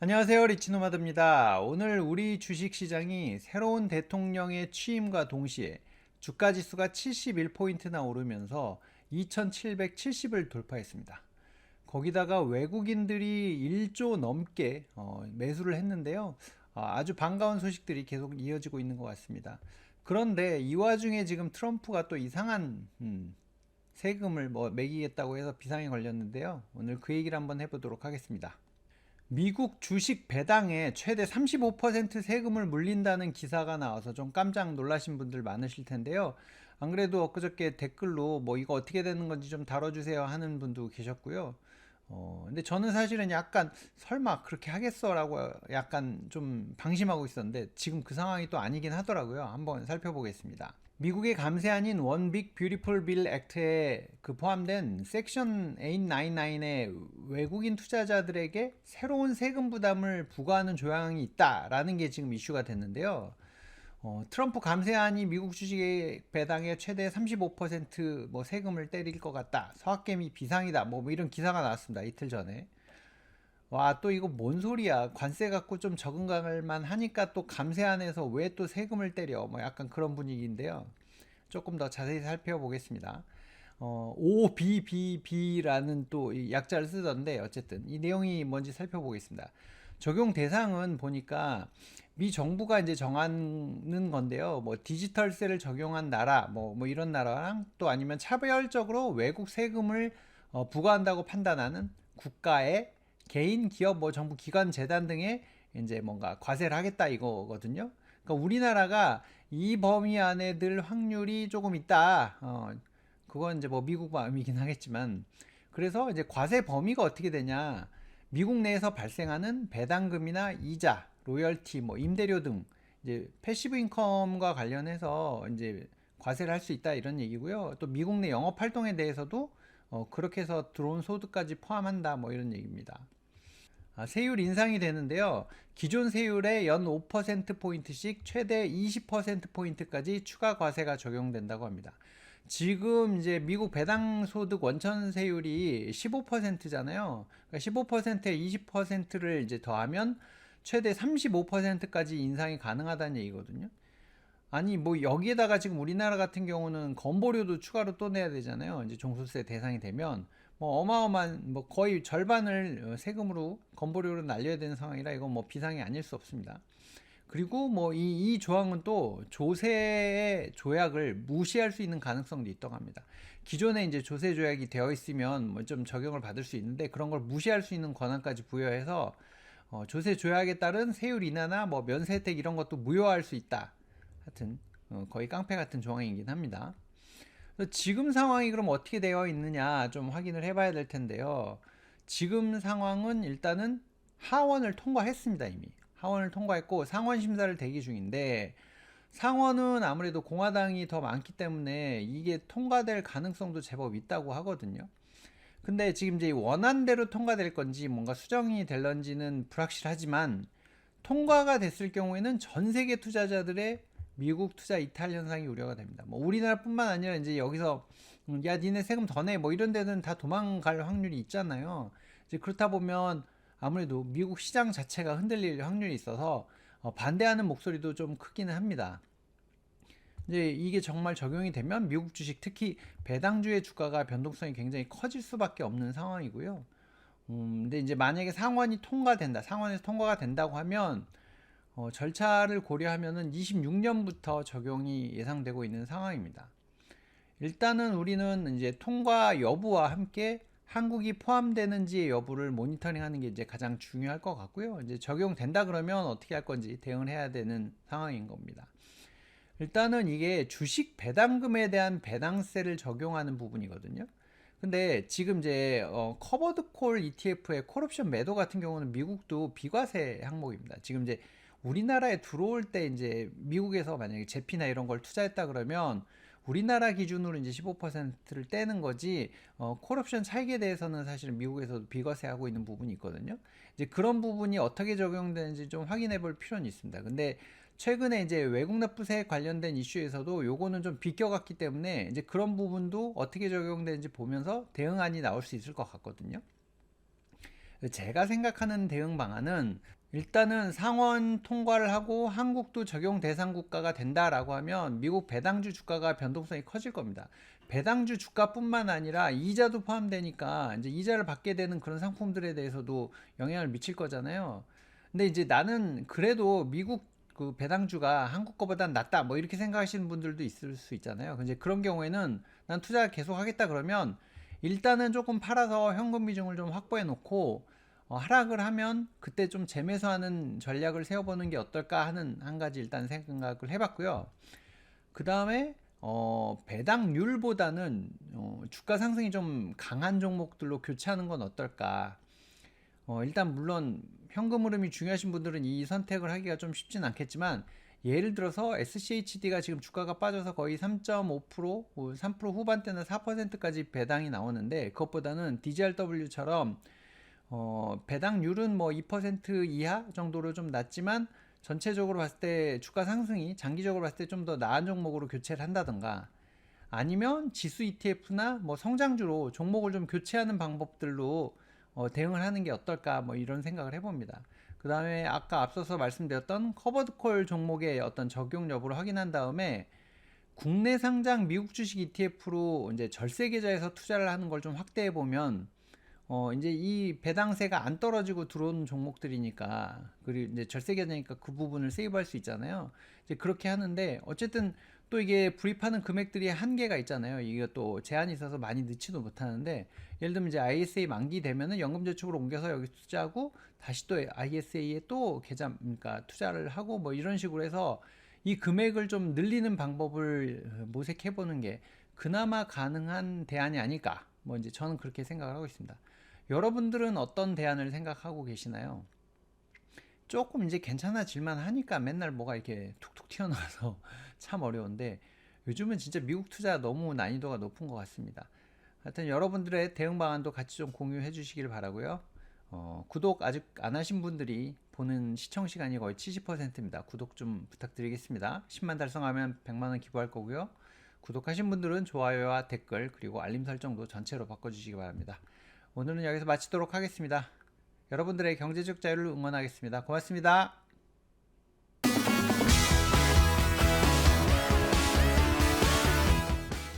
안녕하세요, 리치노마드입니다. 오늘 우리 주식시장이 새로운 대통령의 취임과 동시에 주가지수가 71포인트나 오르면서 2770을 돌파했습니다. 거기다가 외국인들이 1조 넘게 매수를 했는데요. 아주 반가운 소식들이 계속 이어지고 있는 것 같습니다. 그런데 이 와중에 지금 트럼프가 또 이상한 세금을 매기겠다고 해서 비상에 걸렸는데요. 오늘 그 얘기를 한번 해보도록 하겠습니다. 미국 주식 배당에 최대 35% 세금을 물린다는 기사가 나와서 좀 깜짝 놀라신 분들 많으실 텐데요. 안 그래도 엊그저께 댓글로 뭐 이거 어떻게 되는 건지 좀 다뤄주세요 하는 분도 계셨고요. 근데 저는 사실은 약간 설마 그렇게 하겠어라고 약간 좀 방심하고 있었는데 지금 그 상황이 또 아니긴 하더라고요. 한번 살펴보겠습니다. 미국의 감세안인 원 빅 뷰티풀 빌 액트에 포함된 섹션 899에 외국인 투자자들에게 새로운 세금 부담을 부과하는 조항이 있다라는 게 지금 이슈가 됐는데요. 트럼프 감세안이 미국 주식 배당의 최대 35% 세금을 때릴 것 같다. 서학개미 비상이다. 뭐 이런 기사가 나왔습니다. 이틀 전에. 와, 또 이거 뭔 소리야. 관세 갖고 좀 적응할 만 하니까 또 감세안에서 왜 또 세금을 때려. 뭐 약간 그런 분위기인데요. 조금 더 자세히 살펴보겠습니다. OBBB라는 또 이 약자를 쓰던데 어쨌든 이 내용이 뭔지 살펴보겠습니다. 적용 대상은 보니까 미 정부가 이제 정하는 건데요. 뭐 디지털세를 적용한 나라, 뭐 이런 나라랑 또 아니면 차별적으로 외국 세금을 부과한다고 판단하는 국가의 개인, 기업, 뭐 정부 기관, 재단 등에 이제 뭔가 과세를 하겠다 이거거든요. 그러니까 우리나라가 이 범위 안에 들 확률이 조금 있다. 그건 이제 뭐 미국 마음이긴 하겠지만, 그래서 이제 과세 범위가 어떻게 되냐? 미국 내에서 발생하는 배당금이나 이자, 로열티, 뭐 임대료 등 이제 패시브 인컴과 관련해서 이제 과세를 할 수 있다 이런 얘기고요. 또 미국 내 영업 활동에 대해서도 그렇게 해서 들어온 소득까지 포함한다 뭐 이런 얘기입니다. 세율 인상이 되는데요. 기존 세율의 연 5%포인트씩 최대 20%포인트까지 추가 과세가 적용된다고 합니다. 지금 이제 미국 배당소득 원천 세율이 15%잖아요. 그러니까 15%에 20%를 이제 더하면 최대 35%까지 인상이 가능하다는 얘기거든요. 아니 뭐 여기에다가 지금 우리나라 같은 경우는 건보료도 추가로 또 내야 되잖아요. 이제 종소세 대상이 되면 뭐 어마어마한 뭐 거의 절반을 세금으로 건보료로 날려야 되는 상황이라 이건 뭐 비상이 아닐 수 없습니다. 그리고 뭐 이 조항은 또 조세의 조약을 무시할 수 있는 가능성도 있다고 합니다. 기존에 이제 조세 조약이 되어 있으면 뭐 좀 적용을 받을 수 있는데 그런 걸 무시할 수 있는 권한까지 부여해서 조세 조약에 따른 세율 인하나 뭐 면세 혜택 이런 것도 무효화할 수 있다. 하여튼 거의 깡패 같은 조항이긴 합니다. 지금 상황이 그럼 어떻게 되어 있느냐 좀 확인을 해봐야 될 텐데요. 지금 상황은 일단은 하원을 통과했습니다 이미. 하원을 통과했고 상원 심사를 대기 중인데 상원은 아무래도 공화당이 더 많기 때문에 이게 통과될 가능성도 제법 있다고 하거든요. 근데 지금 이제 원안대로 통과될 건지 뭔가 수정이 될런지는 불확실하지만 통과가 됐을 경우에는 전 세계 투자자들의 미국 투자 이탈 현상이 우려가 됩니다. 뭐 우리나라뿐만 아니라 이제 여기서 야 니네 세금 더 내 뭐 이런 데는 다 도망갈 확률이 있잖아요. 이제 그렇다 보면 아무래도 미국 시장 자체가 흔들릴 확률이 있어서 반대하는 목소리도 좀 크기는 합니다. 이제 이게 정말 적용이 되면 미국 주식 특히 배당주의 주가가 변동성이 굉장히 커질 수밖에 없는 상황이고요. 근데 이제 만약에 상원이 통과된다, 상원에서 통과가 된다고 하면 절차를 고려하면은 26년부터 적용이 예상되고 있는 상황입니다. 일단은 우리는 이제 통과 여부와 함께 한국이 포함되는지의 여부를 모니터링하는 게 이제 가장 중요할 것 같고요. 이제 적용된다 그러면 어떻게 할 건지 대응을 해야 되는 상황인 겁니다. 일단은 이게 주식 배당금에 대한 배당세를 적용하는 부분이거든요. 근데 지금 이제 커버드 콜 ETF의 콜옵션 매도 같은 경우는 미국도 비과세 항목입니다. 지금 이제 우리나라에 들어올 때 이제 미국에서 만약에 제피나 이런 걸 투자했다 그러면 우리나라 기준으로 이제 15%를 떼는 거지 콜옵션 차익에 대해서는 사실은 미국에서도 비과세하고 있는 부분이 있거든요. 이제 그런 부분이 어떻게 적용되는지 좀 확인해 볼 필요는 있습니다. 근데 최근에 이제 외국 납부세 관련된 이슈에서도 요거는 좀 비껴갔기 때문에 이제 그런 부분도 어떻게 적용되는지 보면서 대응안이 나올 수 있을 것 같거든요. 제가 생각하는 대응 방안은 일단은 상원 통과를 하고 한국도 적용 대상 국가가 된다라고 하면 미국 배당주 주가가 변동성이 커질 겁니다. 배당주 주가뿐만 아니라 이자도 포함되니까 이제 이자를 받게 되는 그런 상품들에 대해서도 영향을 미칠 거잖아요. 근데 이제 나는 그래도 미국 그 배당주가 한국 거보단 낫다 뭐 이렇게 생각하시는 분들도 있을 수 있잖아요. 근데 그런 경우에는 난 투자 계속 하겠다 그러면 일단은 조금 팔아서 현금 비중을 좀 확보해 놓고 하락을 하면 그때 좀 재매수하는 전략을 세워보는 게 어떨까 하는 한 가지 일단 생각을 해봤고요. 그 다음에 배당률보다는 주가 상승이 좀 강한 종목들로 교체하는 건 어떨까. 일단 물론 현금 흐름이 중요하신 분들은 이 선택을 하기가 좀 쉽진 않겠지만 예를 들어서 SCHD가 지금 주가가 빠져서 거의 3.5%, 3% 후반대나 4%까지 배당이 나오는데 그것보다는 DGRW처럼 배당률은 뭐 2% 이하 정도로 좀 낮지만 전체적으로 봤을 때 주가 상승이 장기적으로 봤을 때 좀 더 나은 종목으로 교체를 한다던가 아니면 지수 ETF나 뭐 성장주로 종목을 좀 교체하는 방법들로 대응을 하는 게 어떨까 뭐 이런 생각을 해봅니다. 그 다음에 아까 앞서서 말씀드렸던 커버드콜 종목의 어떤 적용 여부를 확인한 다음에 국내 상장 미국 주식 ETF로 이제 절세 계좌에서 투자를 하는 걸 좀 확대해 보면 이제 이 배당세가 안 떨어지고 들어오는 종목들이니까, 그리고 이제 절세계니까 그 부분을 세이브할 수 있잖아요. 이제 그렇게 하는데, 어쨌든 또 이게 불입하는 금액들이 한계가 있잖아요. 이게 또 제한이 있어서 많이 넣지도 못하는데, 예를 들면 이제 ISA 만기 되면은 연금저축으로 옮겨서 여기 투자하고, 다시 또 ISA에 또 계좌, 그러니까 투자를 하고 뭐 이런 식으로 해서 이 금액을 좀 늘리는 방법을 모색해 보는 게 그나마 가능한 대안이 아닐까. 뭐 이제 저는 그렇게 생각을 하고 있습니다. 여러분들은 어떤 대안을 생각하고 계시나요? 조금 이제 괜찮아질만 하니까 맨날 뭐가 이렇게 툭툭 튀어나와서 참 어려운데 요즘은 진짜 미국 투자 너무 난이도가 높은 것 같습니다. 하여튼 여러분들의 대응 방안도 같이 좀 공유해 주시길 바라고요. 구독 아직 안 하신 분들이 보는 시청 시간이 거의 70%입니다. 구독 좀 부탁드리겠습니다. 10만 달성하면 100만 원 기부할 거고요. 구독하신 분들은 좋아요와 댓글 그리고 알림 설정도 전체로 바꿔주시기 바랍니다. 오늘은 여기서 마치도록 하겠습니다. 여러분들의 경제적 자유를 응원하겠습니다. 고맙습니다.